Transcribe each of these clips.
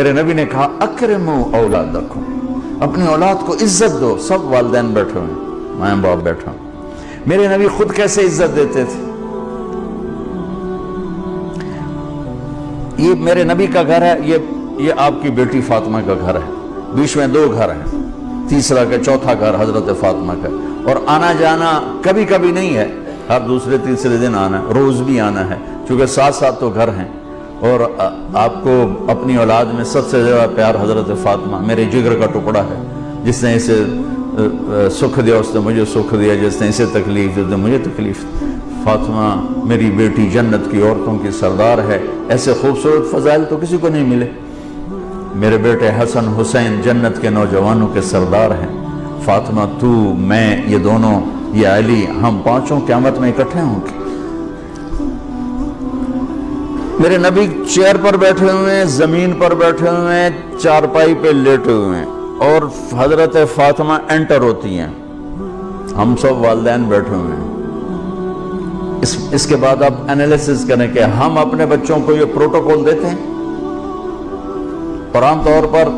میرے نبی نے کہا اکرموا اولادکم، اپنی اولاد کو عزت دو. سب والدین بیٹھے ہوئے ہیں، ماں باپ بیٹھا ہوں. میرے نبی خود کیسے عزت دیتے تھے؟ یہ میرے نبی کا گھر ہے، یہ آپ کی بیٹی فاطمہ کا گھر ہے. بیچ میں 2 گھر ہیں، تیسرا کا چوتھا گھر حضرت فاطمہ کا. اور آنا جانا کبھی کبھی نہیں ہے، ہر دوسرے تیسرے دن آنا ہے، روز بھی آنا ہے، چونکہ ساتھ تو گھر ہیں. اور آپ کو اپنی اولاد میں سب سے زیادہ پیار حضرت فاطمہ میرے جگر کا ٹکڑا ہے. جس نے اسے سکھ دیا اس نے مجھے سکھ دیا، جس نے اسے تکلیف دی مجھے تکلیف. فاطمہ میری بیٹی جنت کی عورتوں کی سردار ہے. ایسے خوبصورت فضائل تو کسی کو نہیں ملے. میرے بیٹے حسن حسین جنت کے نوجوانوں کے سردار ہیں. فاطمہ تو، میں، یہ دونوں، یہ علی، ہم پانچوں قیامت میں اکٹھے ہوں گے. میرے نبی چیئر پر بیٹھے ہوئے ہیں، زمین پر بیٹھے ہوئے ہیں، چارپائی پہ لیٹے ہوئے ہیں، اور حضرت فاطمہ انٹر ہوتی ہیں. ہم سب والدین بیٹھے ہوئے ہیں. اس کے بعد آپ انالیسس کریں کہ ہم اپنے بچوں کو یہ پروٹوکول دیتے ہیں. اور عام طور پر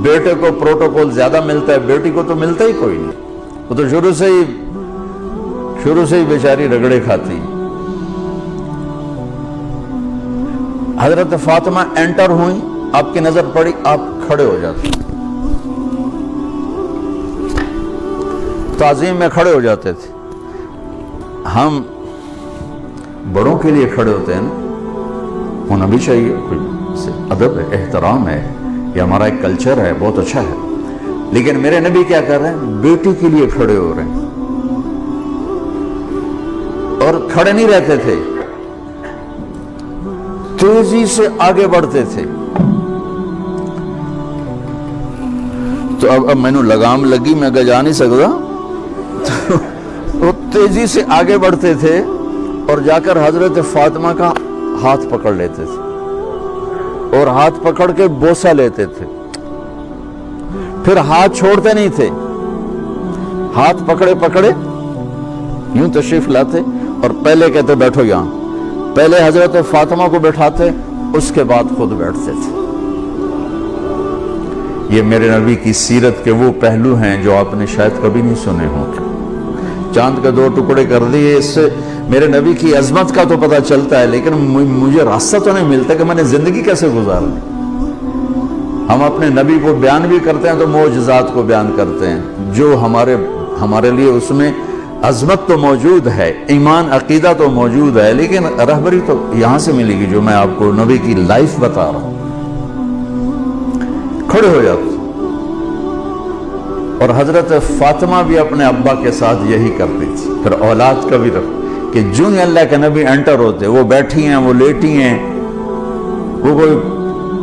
بیٹے کو پروٹوکول زیادہ ملتا ہے، بیٹی کو تو ملتا ہی کوئی نہیں. وہ تو شروع سے ہی بیچاری رگڑے کھاتی. حضرت فاطمہ انٹر ہوئی، آپ کی نظر پڑی، آپ کھڑے ہو جاتے، تعظیم میں کھڑے ہو جاتے تھے. ہم بڑوں کے لیے کھڑے ہوتے ہیں نا، ہونا بھی چاہیے، کوئی ادب ہے، احترام ہے، یہ ہمارا ایک کلچر ہے، بہت اچھا ہے. لیکن میرے نبی کیا کر رہے ہیں؟ بیٹی کے لیے کھڑے ہو رہے ہیں. اور کھڑے نہیں رہتے تھے، تیزی سے آگے بڑھتے تھے. تو اب میں نے لگام لگی، میں جا نہیں سکتا. وہ تیزی سے آگے بڑھتے تھے اور جا کر حضرت فاطمہ کا ہاتھ پکڑ لیتے تھے، اور ہاتھ پکڑ کے بوسہ لیتے تھے. پھر ہاتھ چھوڑتے نہیں تھے، ہاتھ پکڑے پکڑے یوں تشریف لاتے، اور پہلے کہتے بیٹھو یہاں. پہلے حضرت فاطمہ کو بیٹھاتے، اس کے بعد خود بیٹھتے تھے. یہ میرے نبی کی سیرت کے وہ پہلو ہیں جو آپ نے شاید کبھی نہیں سنے ہوں گے. چاند کے 2 ٹکڑے کر دیے، اس سے میرے نبی کی عظمت کا تو پتہ چلتا ہے، لیکن مجھے راستہ تو نہیں ملتا کہ میں نے زندگی کیسے گزارنی. ہم اپنے نبی کو بیان بھی کرتے ہیں تو معجزات کو بیان کرتے ہیں، جو ہمارے لیے اس میں عظمت تو موجود ہے، ایمان عقیدہ تو موجود ہے، لیکن رہبری تو یہاں سے ملے گی جو میں آپ کو نبی کی لائف بتا رہا ہوں. کھڑے ہو جاتے. اور حضرت فاطمہ بھی اپنے ابا کے ساتھ یہی کرتی تھی. پھر اولاد کا بھی رکھ کہ جو ہی اللہ کے نبی انٹر ہوتے، وہ بیٹھی ہیں، وہ لیٹی ہیں، وہ کوئی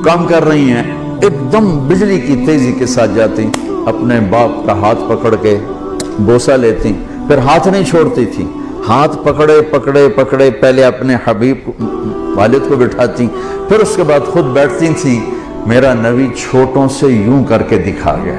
کام کر رہی ہیں، ایک دم بجلی کی تیزی کے ساتھ جاتی، اپنے باپ کا ہاتھ پکڑ کے بوسہ لیتی. پھر ہاتھ نہیں چھوڑتی تھی، ہاتھ پکڑے پکڑے پکڑے پہلے اپنے حبیب والد کو بٹھاتی، پھر اس کے بعد خود بیٹھتی تھی. میرا نبی چھوٹوں سے یوں کر کے دکھا گیا.